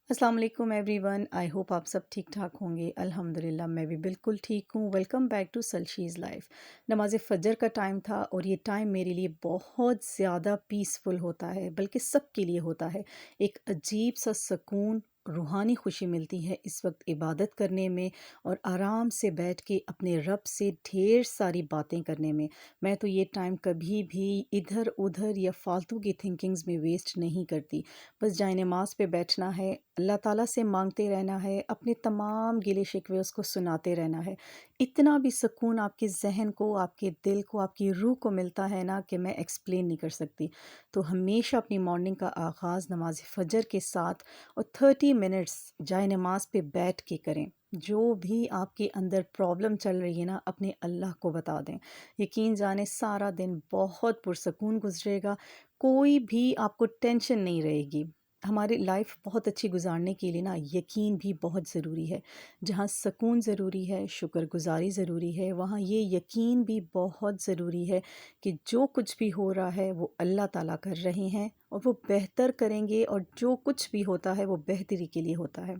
अस्सलाम वालेकुम everyone. I hope आप सब ठीक ठाक होंगे। अल्हम्दुलिल्लाह मैं भी बिल्कुल ठीक हूँ। वेलकम बैक टू सलशीज़ लाइफ। नमाज फ़जर का टाइम था और ये टाइम मेरे लिए बहुत ज़्यादा पीसफुल होता है, बल्कि सबके लिए होता है। एक अजीब सा सुकून, रूहानी खुशी मिलती है इस वक्त इबादत करने में और आराम से बैठ के अपने रब से ढेर सारी बातें करने में। मैं तो ये टाइम कभी भी इधर उधर या फालतू की थिंकिंग्स में वेस्ट नहीं करती। बस जाए नमाज पे बैठना है, अल्लाह ताला से मांगते रहना है, अपने तमाम गिले शिकवे उसको सुनाते रहना है। इतना भी सुकून आपके ज़हन को, आपके दिल को, आपकी रूह को मिलता है ना कि मैं एक्सप्लेन नहीं कर सकती। तो हमेशा अपनी मॉर्निंग का आगाज़ नमाज फ़जर के साथ और 30 मिनट्स जाए नमाज पे बैठ के करें। जो भी आपके अंदर प्रॉब्लम चल रही है ना, अपने अल्लाह को बता दें। यकीन जाने सारा दिन बहुत पुरसकून गुजरेगा। कोई भी आपको टेंशन नहीं रहेगी। हमारी लाइफ बहुत अच्छी गुजारने के लिए ना यकीन भी बहुत ज़रूरी है। जहाँ सुकून ज़रूरी है, शुक्रगुज़ारी ज़रूरी है, वहाँ ये यकीन भी बहुत ज़रूरी है कि जो कुछ भी हो रहा है वो अल्लाह ताला कर रहे हैं और वो बेहतर करेंगे, और जो कुछ भी होता है वो बेहतरी के लिए होता है।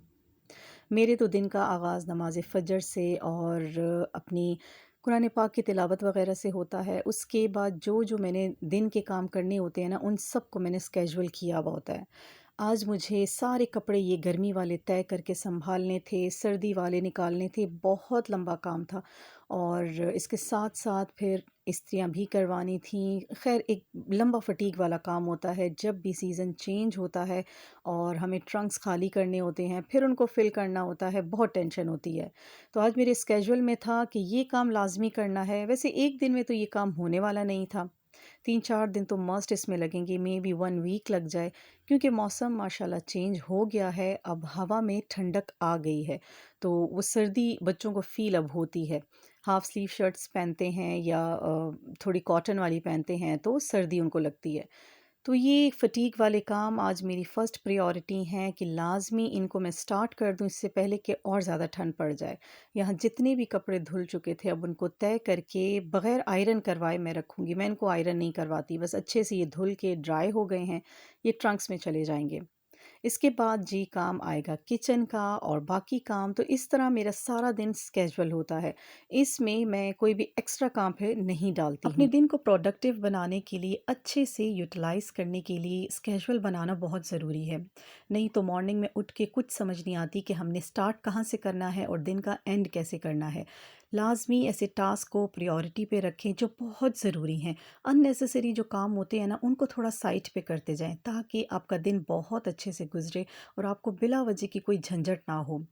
मेरे तो दिन का आगाज़ नमाज़ फ़जर से और अपनी कुरान पाक की तिलावत वग़ैरह से होता है। उसके बाद जो मैंने दिन के काम करने होते हैं ना, उन सब को मैंने स्केड्यूल किया हुआ होता है। आज मुझे सारे कपड़े ये गर्मी वाले तय करके सँभालने थे, सर्दी वाले निकालने थे, बहुत लंबा काम था। और इसके साथ-साथ फिर इस्त्रियाँ भी करवानी थीं। ख़ैर एक लंबा फटीग वाला काम होता है जब भी सीज़न चेंज होता है और हमें ट्रंक्स खाली करने होते हैं, फिर उनको फ़िल करना होता है, बहुत टेंशन होती है। तो आज मेरे स्केड्यूल में था कि ये काम लाज़मी करना है। वैसे एक दिन में तो ये काम होने वाला नहीं था। 3-4 दिन तो मस्ट इसमें लगेंगे, मे बी 1 वीक लग जाए, क्योंकि मौसम माशाल्लाह चेंज हो गया है। अब हवा में ठंडक आ गई है, तो वो सर्दी बच्चों को फ़ील अब होती है। हाफ़ स्लीव शर्ट्स पहनते हैं या थोड़ी कॉटन वाली पहनते हैं तो सर्दी उनको लगती है। तो ये फटीग वाले काम आज मेरी फ़र्स्ट प्रायोरिटी हैं कि लाज़मी इनको मैं स्टार्ट कर दूँ इससे पहले कि और ज़्यादा ठंड पड़ जाए। यहाँ जितने भी कपड़े धुल चुके थे अब उनको तय करके बग़ैर आयरन करवाए मैं रखूँगी। मैं इनको आयरन नहीं करवाती, बस अच्छे से ये धुल के ड्राई हो गए हैं, ये ट्रंक्स में चले जाएँगे। इसके बाद जी काम आएगा किचन का और बाकी काम, तो इस तरह मेरा सारा दिन स्केड्यूल होता है। इसमें मैं कोई भी एक्स्ट्रा काम फिर नहीं डालती अपने हूँ। दिन को प्रोडक्टिव बनाने के लिए, अच्छे से यूटिलाइज़ करने के लिए स्केड्यूल बनाना बहुत ज़रूरी है। नहीं तो मॉर्निंग में उठ के कुछ समझ नहीं आती कि हमने स्टार्ट कहाँ से करना है और दिन का एंड कैसे करना है। लाज़मी ऐसे टास्क को प्रायोरिटी पे रखें जो बहुत ज़रूरी हैं। अननेसेसरी जो काम होते हैं ना, उनको थोड़ा साइड पे करते जाएँ ताकि आपका दिन बहुत अच्छे से गुज़रे और आपको बिला वजह की कोई झंझट ना हो।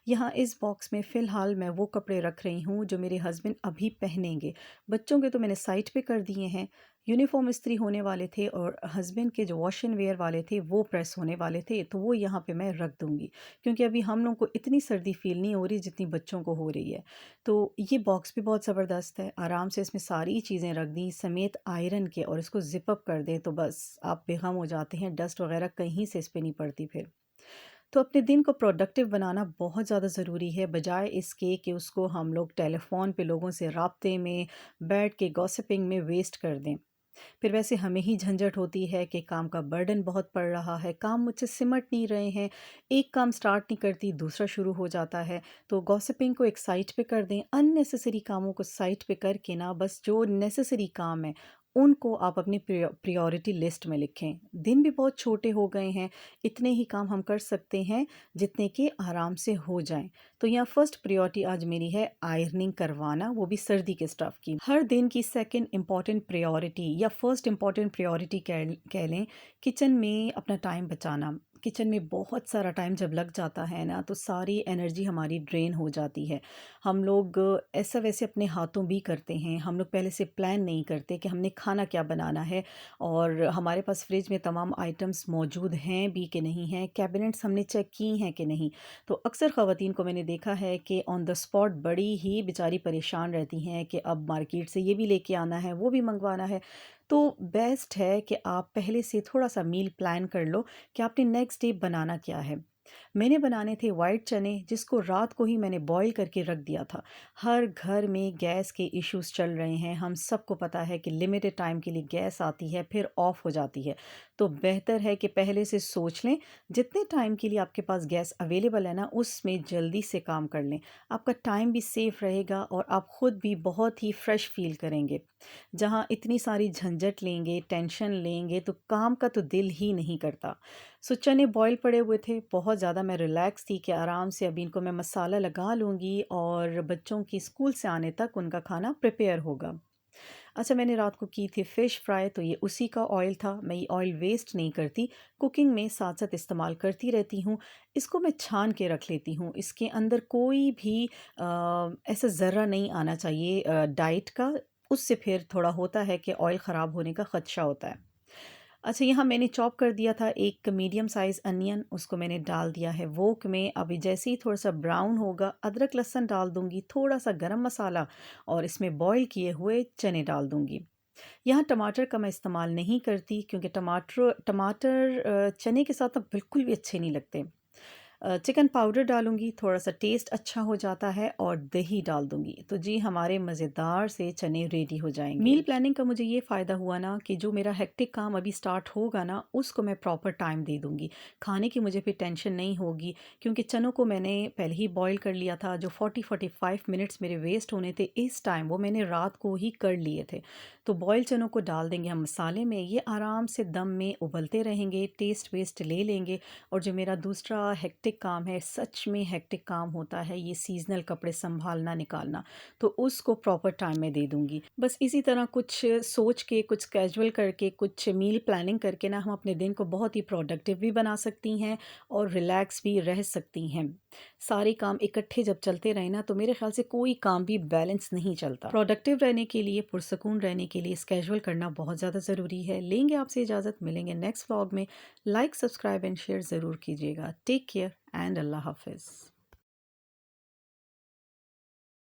यहाँ इस बॉक्स में फ़िलहाल मैं वो कपड़े रख रही हूँ जो मेरे हस्बैंड अभी पहनेंगे। बच्चों के तो मैंने साइड पे कर दिए हैं। यूनिफ़ॉर्म इस्त्री होने वाले थे और हस्बैंड के जो वॉश एंड वेयर वाले थे वो प्रेस होने वाले थे, तो वो यहाँ पे मैं रख दूँगी। क्योंकि अभी हम लोग को इतनी सर्दी फ़ील नहीं हो रही जितनी बच्चों को हो रही है। तो ये बॉक्स भी बहुत ज़बरदस्त है। आराम से इसमें सारी चीज़ें रख दी समेत आयरन के, और इसको ज़िप अप कर दें तो बस आप बेगम हो जाते हैं, डस्ट वग़ैरह कहीं से इस पे नहीं पड़ती फिर। तो अपने दिन को प्रोडक्टिव बनाना बहुत ज़्यादा ज़रूरी है, बजाय इसके कि उसको हम लोग टेलीफ़ोन पे लोगों से राब्ते में, बैठ के गॉसिपिंग में वेस्ट कर दें। फिर वैसे हमें ही झंझट होती है कि काम का बर्डन बहुत पड़ रहा है, काम मुझसे सिमट नहीं रहे हैं, एक काम स्टार्ट नहीं करती, दूसरा शुरू हो जाता है। तो गॉसिपिंग को एक साइड पे कर दें, अननेसेसरी कामों को साइड पे करके ना बस जो नेसेसरी काम है, उनको आप अपनी प्रायोरिटी लिस्ट में लिखें। दिन भी बहुत छोटे हो गए हैं, इतने ही काम हम कर सकते हैं जितने कि आराम से हो जाएँ। तो यहाँ फर्स्ट प्रायोरिटी आज मेरी है आयरनिंग करवाना, वो भी सर्दी के स्टफ़ की। हर दिन की सेकंड इम्पॉर्टेंट प्रायोरिटी या फर्स्ट इम्पॉर्टेंट प्रायोरिटी कह कह लें, किचन में अपना टाइम बचाना। किचन में बहुत सारा टाइम जब लग जाता है ना, तो सारी एनर्जी हमारी ड्रेन हो जाती है। हम लोग ऐसा वैसे अपने हाथों भी करते हैं, हम लोग पहले से प्लान नहीं करते कि हमने खाना क्या बनाना है, और हमारे पास फ्रिज में तमाम आइटम्स मौजूद हैं भी कि नहीं हैं, कैबिनेट्स हमने चेक की हैं कि नहीं। तो अक्सर ख़वातीन को मैंने देखा है कि ऑन द स्पॉट बड़ी ही बेचारी परेशान रहती हैं कि अब मार्केट से ये भी लेके आना है, वो भी मंगवाना है। तो बेस्ट है कि आप पहले से थोड़ा-सा मील प्लान कर लो कि आपने नेक्स्ट डे बनाना क्या है। मैंने बनाने थे वाइट चने जिसको रात को ही मैंने बॉईल करके रख दिया था। हर घर में गैस के इश्यूज़ चल रहे हैं, हम सबको पता है कि लिमिटेड टाइम के लिए गैस आती है फिर ऑफ हो जाती है। तो बेहतर है कि पहले से सोच लें, जितने टाइम के लिए आपके पास गैस अवेलेबल है ना उसमें जल्दी से काम कर लें। आपका टाइम भी सेफ रहेगा और आप खुद भी बहुत ही फ्रेश फ़ील करेंगे। जहाँ इतनी सारी झंझट लेंगे, टेंशन लेंगे तो काम का तो दिल ही नहीं करता। सो चने बॉयल पड़े हुए थे, बहुत ज़्यादा मैं रिलैक्स थी कि आराम से अभी इनको मैं मसाला लगा लूँगी और बच्चों की स्कूल से आने तक उनका खाना प्रिपेयर होगा। अच्छा, मैंने रात को की थी फ़िश फ्राई, तो ये उसी का ऑयल था। मैं ये ऑयल वेस्ट नहीं करती, कुकिंग में साथ-साथ इस्तेमाल करती रहती हूँ। इसको मैं छान के रख लेती हूँ, इसके अंदर कोई भी ऐसा ज़र्रा नहीं आना चाहिए डाइट का, उससे फिर थोड़ा होता है कि ऑयल ख़राब होने का ख़दशा होता है। अच्छा, यहाँ मैंने चॉप कर दिया था एक मीडियम साइज़ अनियन, उसको मैंने डाल दिया है वोक में। अभी जैसे ही थोड़ा-सा ब्राउन होगा, अदरक लहसुन डाल दूँगी, थोड़ा-सा गरम मसाला और इसमें बॉयल किए हुए चने डाल दूँगी। यहाँ टमाटर का मैं इस्तेमाल नहीं करती क्योंकि टमाटर टमाटर चने के साथ ना बिल्कुल भी अच्छे नहीं लगते। चिकन पाउडर डालूँगी, थोड़ा-सा टेस्ट अच्छा हो जाता है और दही डाल दूँगी। तो जी हमारे मज़ेदार से चने रेडी हो जाएँगे। मील प्लानिंग का मुझे ये फ़ायदा हुआ ना कि जो मेरा हेक्टिक काम अभी स्टार्ट होगा ना, उसको मैं प्रॉपर टाइम दे दूँगी। खाने की मुझे फिर टेंशन नहीं होगी क्योंकि चनों को मैंने पहले ही बॉयल कर लिया था। जो 40-45 मिनट्स मेरे वेस्ट होने थे इस टाइम, वो मैंने रात को ही कर लिए थे। तो बॉयल चनों को डाल देंगे हम मसाले में, ये आराम से दम में उबलते रहेंगे, टेस्ट वेस्ट ले लेंगे। और जो मेरा दूसरा हेक्टिक काम है, सच में हेक्टिक काम होता है ये सीज़नल कपड़े सँभालना, निकालना, तो उसको प्रॉपर टाइम में दे दूँगी। बस इसी तरह कुछ सोच के, कुछ कैज़ुअल करके, कुछ मील प्लानिंग करके ना हम अपने दिन को बहुत ही प्रोडक्टिव भी बना सकती हैं और रिलैक्स भी रह सकती हैं। सारे काम इकट्ठे जब चलते रहें ना तो मेरे ख़्याल से कोई काम भी बैलेंस नहीं चलता। प्रोडक्टिव रहने के लिए, पुरसकून रहने के लिए स्केड्यूल करना बहुत ज़्यादा ज़रूरी है। लेंगे आपसे इजाज़त, मिलेंगे नेक्स्ट व्लॉग में। लाइक, सब्सक्राइब एंड शेयर ज़रूर कीजिएगा। टेक केयर एंड अल्लाह हाफ़िज़।